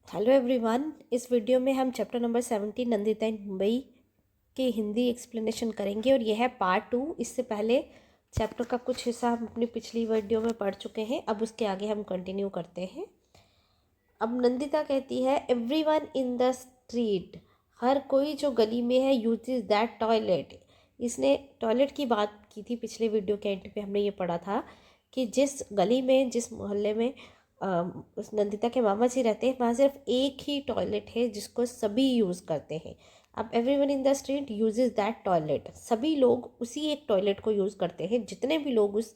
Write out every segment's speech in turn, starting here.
Hello everyone. इस video में हम चैप्टर नंबर 17 नंदिता इन मुंबई के हिंदी एक्सप्लेनेशन करेंगे और यह है पार्ट 2। इससे पहले चैप्टर का कुछ हिस्सा हम अपनी पिछली वीडियो में पढ़ चुके हैं। अब उसके आगे हम कंटिन्यू करते हैं। अब नंदिता कहती है एवरीवन इन द स्ट्रीट, हर कोई जो गली में है, यूजेस दैट टॉयलेट। इसने टॉयलेट की बात की थी पिछले वीडियो के एंड पे। हमने ये पढ़ा था कि जिस गली में, जिस मोहल्ले में उस नंदिता के मामा जी रहते हैं, वहाँ सिर्फ एक ही टॉयलेट है जिसको सभी यूज़ करते हैं। अब everyone in the street uses that toilet, सभी लोग उसी एक टॉयलेट को यूज़ करते हैं, जितने भी लोग उस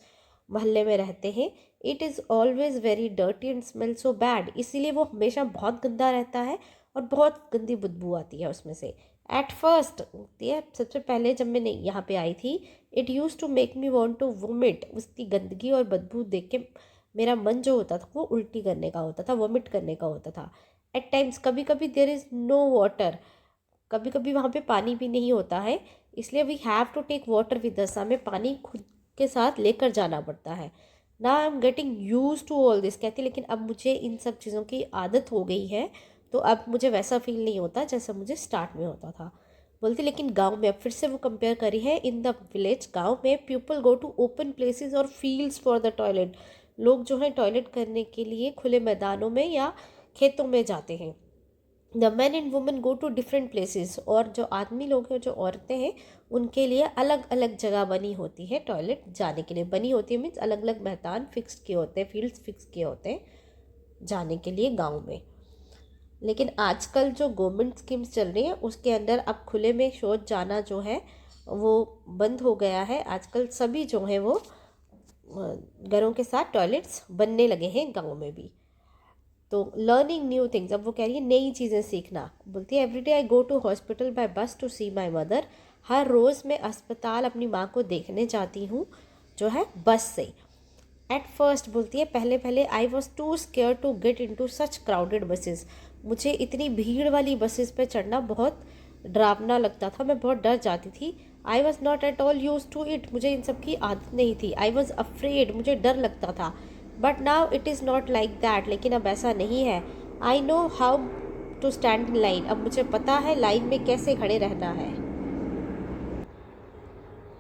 मोहल्ले में रहते हैं। It is always very dirty and smell so bad, इसीलिए वो हमेशा बहुत गंदा रहता है और बहुत गंदी बदबू आती है उसमें से। एट फर्स्ट, सबसे पहले जब मैं यहाँ पे आई थी, it used to make me want to vomit, उसकी गंदगी और बदबू देख के मेरा मन जो होता था वो उल्टी करने का होता था, वोमिट करने का होता था। एट टाइम्स, कभी कभी देर इज़ नो वाटर, कभी कभी वहाँ पे पानी भी नहीं होता है, इसलिए we have to take water with us, हमें पानी खुद के साथ लेकर जाना पड़ता है। ना I am getting used to all this, कहती लेकिन अब मुझे इन सब चीज़ों की आदत हो गई है, तो अब मुझे वैसा फील नहीं होता जैसा मुझे स्टार्ट में होता था। बोलती लेकिन गांव में, अब फिर से वो कंपेयर करी है, इन द विलेज, गांव में people go to open places और फील्ड्स फॉर द टॉयलेट, लोग जो है टॉयलेट करने के लिए खुले मैदानों में या खेतों में जाते हैं। The man and women go to different places, और जो आदमी लोग हैं, जो औरतें हैं, उनके लिए अलग अलग जगह बनी होती है टॉयलेट जाने के लिए। बनी होती है मीन्स अलग अलग मैदान फिक्स किए होते हैं, फील्ड्स फिक्स किए होते हैं जाने के लिए गांव में। लेकिन आजकल जो गवर्नमेंट स्कीम्स चल रही हैं उसके अंदर अब खुले में शौच जाना जो है वो बंद हो गया है। आजकल सभी जो हैं वो घरों के साथ टॉयलेट्स बनने लगे हैं गाँव में भी। तो लर्निंग न्यू थिंग्स, अब वो कह रही है नई चीज़ें सीखना। बोलती है every day I go to hospital by bus to see my mother, हर रोज़ मैं अस्पताल अपनी माँ को देखने जाती हूँ जो है बस से। एट फर्स्ट, बोलती है पहले पहले, I was too scared to get into such crowded buses, मुझे इतनी भीड़ वाली बसेस पे चढ़ना बहुत डरावना लगता था, मैं बहुत डर जाती थी। I was not at all used to it, मुझे इन सब की आदत नहीं थी। आई वॉज अफ्रेड, मुझे डर लगता था। But now it is not like that, लेकिन अब ऐसा नहीं है। I know how to stand in line, अब मुझे पता है लाइन में कैसे खड़े रहना है।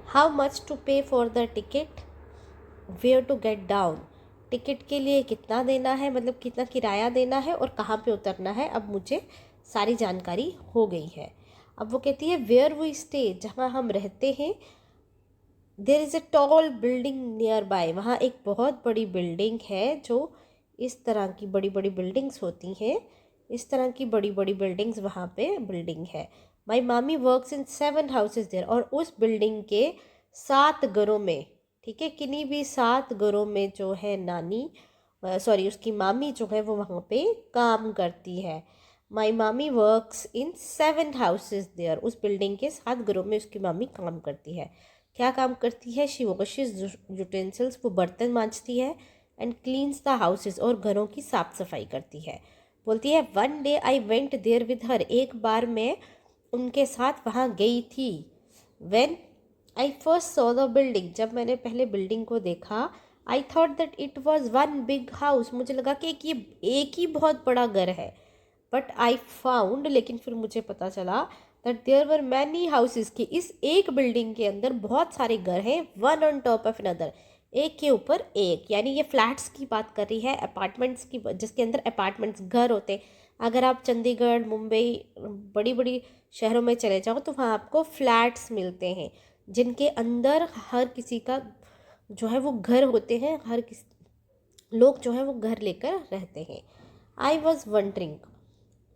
How much to pay for the ticket, where to get down, ticket के लिए कितना देना है, मतलब कितना किराया देना है और कहाँ पे उतरना है, अब मुझे सारी जानकारी हो गई है। अब वो कहती है वेयर वी स्टे, जहाँ हम रहते हैं, there is a tall building nearby, वहाँ एक बहुत बड़ी बिल्डिंग है। जो इस तरह की बड़ी बड़ी बिल्डिंग्स होती हैं, इस तरह की बड़ी बड़ी बिल्डिंग्स वहाँ पे बिल्डिंग है। माई मामी वर्क्स इन 7 हाउसेज देयर, और उस बिल्डिंग के 7 घरों में, ठीक है, किन्हीं भी 7 घरों में जो है नानी, सॉरी उसकी मामी जो है वो वहाँ पे काम करती है। माई मामी वर्क्स इन 7 हाउसेज देयर, उस बिल्डिंग के 7 घरों में उसकी मामी काम करती है। क्या काम करती है? शी वॉशेज यूटेंसिल्स, वो बर्तन मांजती है। एंड क्लीन्स द हाउसेज, और घरों की साफ सफाई करती है। बोलती है one day I went there with her, एक बार मैं उनके साथ वहाँ गई थी। When I first saw the building, जब मैंने पहले बिल्डिंग को देखा, I thought that it was one big house, मुझे लगा कि एक ही बहुत बड़ा घर है। बट आई फाउंड, लेकिन फिर मुझे पता चला that there were many houses, की इस एक बिल्डिंग के अंदर बहुत सारे घर हैं, one on top of another, एक के ऊपर एक। यानी ये फ्लैट्स की बात कर रही है, अपार्टमेंट्स की, जिसके अंदर अपार्टमेंट्स घर होते हैं। अगर आप चंडीगढ़, मुंबई, बड़ी बड़ी शहरों में चले जाओ तो वहाँ आपको फ्लैट्स मिलते हैं, जिनके अंदर हर किसी का जो है वो घर होते हैं, हर किसी लोग जो है वो घर लेकर रहते हैं। आई वॉज वंडरिंग,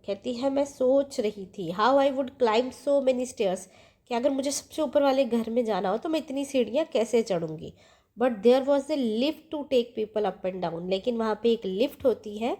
कहती है मैं सोच रही थी, how I would climb so many stairs, कि अगर मुझे सबसे ऊपर वाले घर में जाना हो तो मैं इतनी सीढ़ियाँ कैसे चढ़ूँगी। But there was a lift to take people up and down, लेकिन वहाँ पे एक लिफ्ट होती है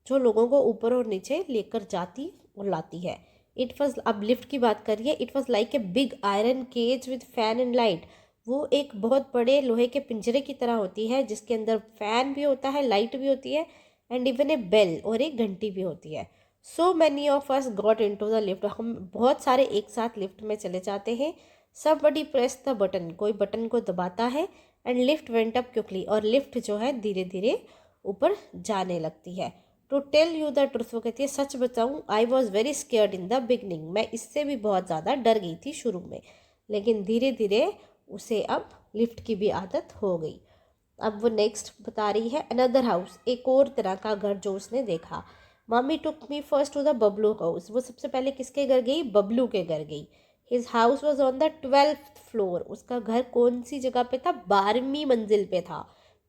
जो लोगों को ऊपर और नीचे लेकर जाती और लाती है। इट वॉज, अब लिफ्ट की बात करिए, it was like a big iron cage with fan and light, वो एक बहुत बड़े लोहे के पिंजरे की तरह होती है, जिसके अंदर फैन भी होता है, लाइट भी होती है, एंड इवन ए बेल, और एक घंटी भी होती है। So many of us got into the lift, हम बहुत सारे एक साथ लिफ्ट में चले जाते हैं। Somebody press the button, कोई बटन को दबाता है, and lift went up quickly, और लिफ्ट जो है धीरे धीरे ऊपर जाने लगती है। To tell you the truth, वो कहती है सच बताऊँ, I was very scared in the beginning, मैं इससे भी बहुत ज़्यादा डर गई थी शुरू में, लेकिन धीरे धीरे उसे अब लिफ्ट की भी आदत हो गई। अब वो नेक्स्ट बता रही है अनदर हाउस, एक और तरह का घर जो उसने देखा। Mummy took me first to the Bablu house, वो सबसे पहले किसके घर गई, बबलू के घर गई। His house was on the 12th floor, उसका घर कौन सी जगह पे था, 12वीं मंजिल पे था,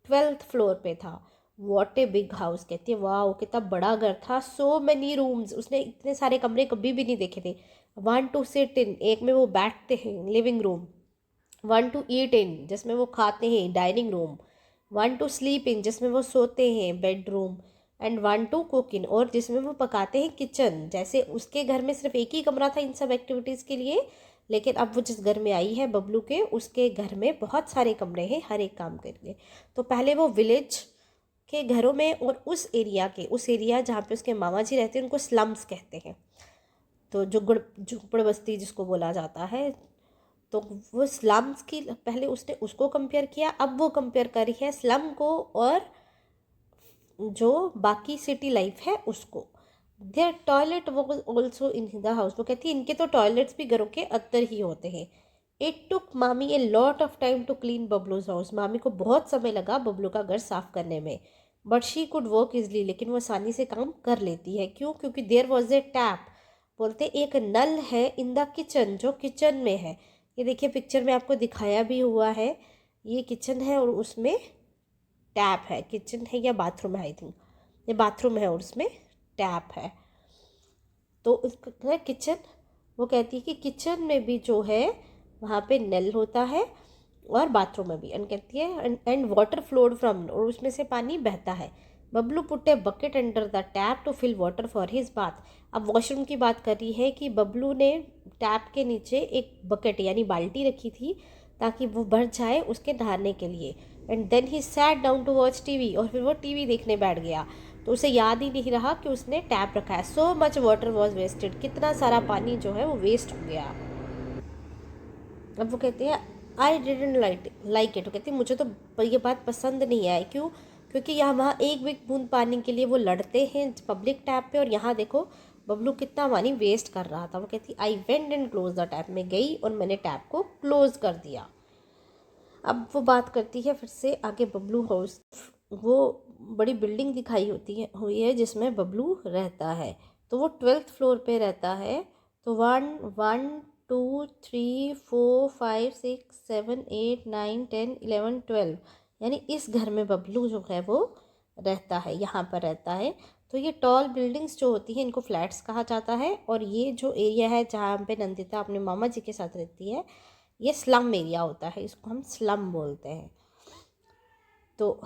12th फ्लोर पे था। वॉट ए बिग हाउस, कहती है वाह कितना बड़ा घर था। सो मैनी रूम्स, उसने इतने सारे कमरे कभी भी नहीं देखे थे। 1 टू सिट इन, एक में वो बैठते हैं living room. 1 to eat in, जिसमें वो खाते हैं dining room. 1 to sleep in, जिसमें वो सोते हैं bedroom. And 1 to cook in, और जिसमें वो पकाते हैं किचन। जैसे उसके घर में सिर्फ एक ही कमरा था इन सब एक्टिविटीज़ के लिए, लेकिन अब वो जिस घर में आई है बबलू के, उसके घर में बहुत सारे कमरे हैं हर एक काम के लिए। तो पहले वो विलेज के घरों में, और उस एरिया जहाँ पे उसके मामा जी रहते हैं उनको स्लम्स कहते हैं, तो झुग्गड़ बस्ती जिसको बोला जाता है। तो वो स्लम्स की पहले उसने उसको कंपेयर किया, अब वो कंपेयर कर रही है स्लम को और जो बाकी सिटी लाइफ है उसको। There toilet was also in the house, वो कहती है इनके तो टॉयलेट्स भी घरों के अंदर ही होते हैं। इट टुक मामी a lot of time to clean Babloo's house, मामी को बहुत समय लगा बबलू का घर साफ करने में। But she could work easily, लेकिन वो आसानी से काम कर लेती है। क्यों, क्योंकि देयर वॉज ए टैप, बोलते एक नल है इन द किचन, जो किचन में है। ये देखिए पिक्चर में आपको दिखाया भी हुआ है, ये किचन है और उसमें टैप है। किचन है या बाथरूम है, आई थिंक ये बाथरूम है और उसमें टैप है। तो उसका किचन, वो कहती है कि किचन में भी जो है वहाँ पे नल होता है और बाथरूम में भी। एंड कहती है एंड वाटर फ्लोड फ्रॉम, और उसमें से पानी बहता है। Bablu put a bucket under the tap to fill water for his bath. अब वॉशरूम की बात कर रही है कि बबलू ने टैप के नीचे एक बकेट यानी बाल्टी रखी थी ताकि वो भर जाए उसके नहाने के लिए। And then he sat down to watch TV, और फिर वो टीवी देखने बैठ गया। तो उसे याद ही नहीं रहा कि उसने टैप रखा है। So much water was wasted, कितना सारा पानी जो है वो वेस्ट हो गया। अब वो कहते हैं आई डिडंट लाइक इट, कहती है मुझे तो ये बात पसंद नहीं आई। क्यों, क्योंकि यहाँ वहाँ एक भी बूंद पानी के लिए वो लड़ते हैं पब्लिक टैप पे, और यहाँ देखो बबलू कितना पानी वेस्ट कर रहा था। वो कहती I went and close the tap, में गई और मैंने टैप को क्लोज कर दिया। अब वो बात करती है फिर से आगे बबलू हाउस। वो बड़ी बिल्डिंग दिखाई हुई है जिसमें बबलू रहता है। तो वो 12th फ्लोर पे रहता है। तो 1 1 2 3 4 5 6 7 8 9 10 11 12, यानी इस घर में बबलू जो है वो रहता है, यहाँ पर रहता है। तो ये टॉल बिल्डिंग्स जो होती हैं इनको फ्लैट्स कहा जाता है। और ये जो एरिया है जहाँ पे नंदिता अपने मामा जी के साथ रहती है, ये स्लम एरिया होता है, इसको हम स्लम बोलते हैं। तो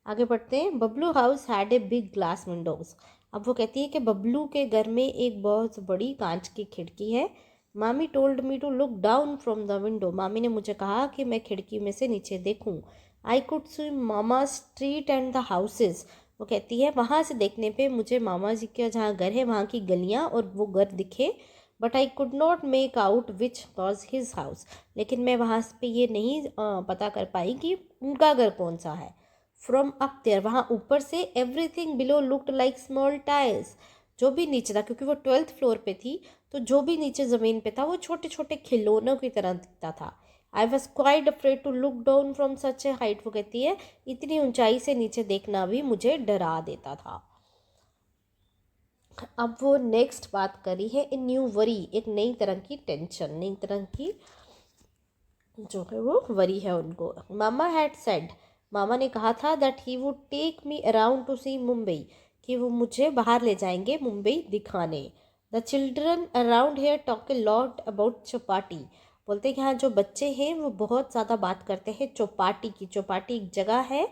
आगे बढ़ते हैं। Bablu house had a big glass Windows. अब वो कहती है कि बबलू के घर में एक बहुत बड़ी कांच की खिड़की है। Mami told me to look down from the window, मामी ने मुझे कहा कि मैं खिड़की में से नीचे देखूं। I could see mama street and the houses, वो कहती है वहाँ से देखने पे मुझे मामा जी का जहाँ घर है वहाँ की गलियाँ और वो घर दिखे। But I could not make out which was his house, लेकिन मैं वहाँ पे ये नहीं पता कर पाई कि उनका घर कौन सा है। फ्रॉम अप देयर, वहाँ ऊपर से everything below looked like small tiles, जो भी नीचे था क्योंकि वो 12th फ्लोर पे थी, तो जो भी नीचे ज़मीन पे था वो छोटे छोटे खिलौनों की तरह दिखता था। I was quite afraid to look down from such a height, वो कहती है इतनी ऊंचाई से नीचे देखना भी मुझे डरा देता था। अब वो नेक्स्ट बात करी है इन न्यू वरी, एक नई तरह की टेंशन, नई तरह की जो है वो वरी है उनको। मामा हैड सेड, मामा ने कहा था that he would take me around to see Mumbai, कि वो मुझे बाहर ले जाएंगे मुंबई दिखाने। The children around here talk a lot about Chowpatty, बोलते हैं कि हाँ जो बच्चे हैं वो बहुत ज़्यादा बात करते हैं चौपाटी की। चौपाटी एक जगह है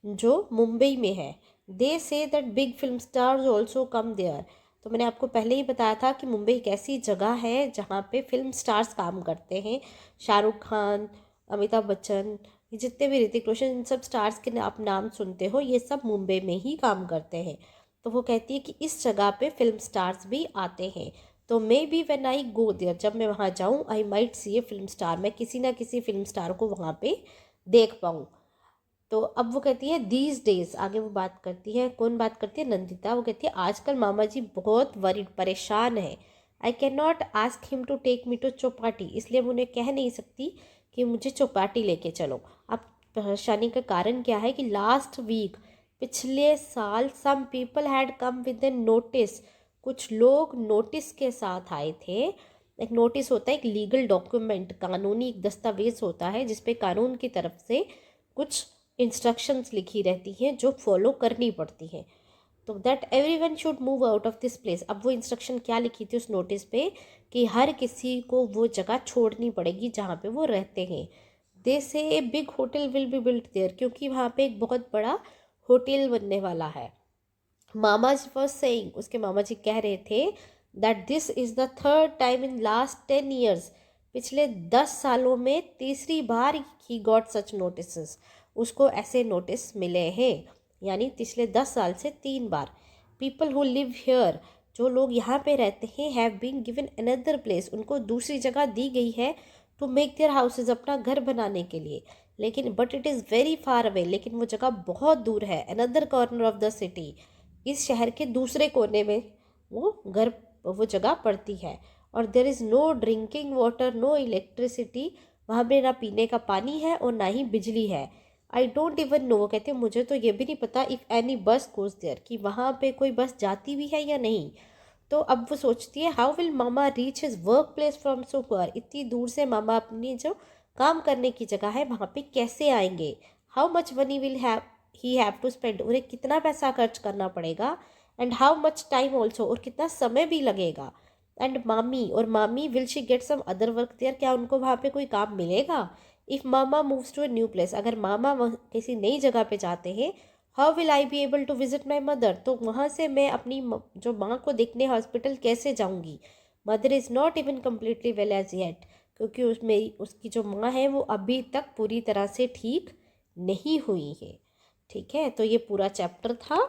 जो मुंबई में है। They say that big film stars also come there, तो मैंने आपको पहले ही बताया था कि मुंबई एक ऐसी जगह है जहाँ पे फिल्म स्टार्स काम करते हैं। शाहरुख खान, अमिताभ बच्चन, ये जितने भी ऋतिक रोशन, इन सब स्टार्स के आप नाम सुनते हो, ये सब मुंबई में ही काम करते हैं। तो वो कहती है कि इस जगह पे फिल्म स्टार्स भी आते हैं। तो maybe when I go there, जब मैं वहाँ जाऊँ, I might see a film star, मैं किसी ना किसी फिल्म स्टार को वहाँ पे देख पाऊँ। तो अब वो कहती है दीज डेज, आगे वो बात करती है, कौन बात करती है, नंदिता। वो कहती है आजकल मामा जी बहुत वरीड, परेशान है। I can not ask him to take me to Chowpatty, इसलिए मैं उन्हें कह नहीं सकती कि मुझे चौपाटी लेके चलो। अब परेशानी का कारण क्या है कि लास्ट वीक, पिछले साल, some people had come with a notice, कुछ लोग नोटिस के साथ आए थे। एक नोटिस होता है एक लीगल डॉक्यूमेंट, कानूनी एक दस्तावेज होता है जिसपे कानून की तरफ से कुछ इंस्ट्रक्शंस लिखी रहती हैं जो फॉलो करनी पड़ती हैं। तो that everyone should move out of this place. अब वो इंस्ट्रक्शन क्या लिखी थी उस नोटिस पे कि हर किसी को वो जगह छोड़नी पड़ेगी जहाँ पे वो रहते हैं। They say a big hotel will be built there, क्योंकि वहाँ पे एक बहुत बड़ा होटल बनने वाला है। मामा जी वॉज सेइंग, उसके मामा जी कह रहे थे that this is the third time in last 10 years, पिछले 10 सालों में तीसरी बार ही गॉट सच नोटिस, उसको ऐसे नोटिस मिले हैं, यानी पिछले 10 साल से 3 बार। पीपल हु लिव हियर, जो लोग यहाँ पे रहते हैं, have been given another place, उनको दूसरी जगह दी गई है टू मेक देयर हाउसेज, अपना घर बनाने के लिए। लेकिन but it is very far away, लेकिन वो जगह बहुत दूर है, another corner of the city, इस शहर के दूसरे कोने में वो जगह पड़ती है। और there is no drinking water, no electricity, वहाँ पे ना पीने का पानी है और ना ही बिजली है। आई डोंट इवन नो, वो कहते हैं मुझे तो ये भी नहीं पता इफ़ एनी बस गोज देयर, कि वहाँ पे कोई बस जाती भी है या नहीं। तो अब वो सोचती है हाउ विल मामा reach his work place from so far, इतनी दूर से मामा अपनी जो काम करने की जगह है वहाँ पे कैसे आएंगे। How much money will have he have to spend, उन्हें कितना पैसा खर्च करना पड़ेगा। And how much time also, और कितना समय भी लगेगा। एंड मामी, और मामी will she get some other work there, क्या उनको वहाँ पे कोई काम मिलेगा। If Mama moves to a new place, अगर मामा किसी नई जगह पे जाते हैं, how will I be able to visit my mother, तो वहाँ से मैं अपनी जो माँ को देखने हॉस्पिटल कैसे जाऊँगी। Mother is not even completely well as yet, क्योंकि उसकी जो माँ है वो अभी तक पूरी तरह से ठीक नहीं हुई है। ठीक है, तो ये पूरा चैप्टर था।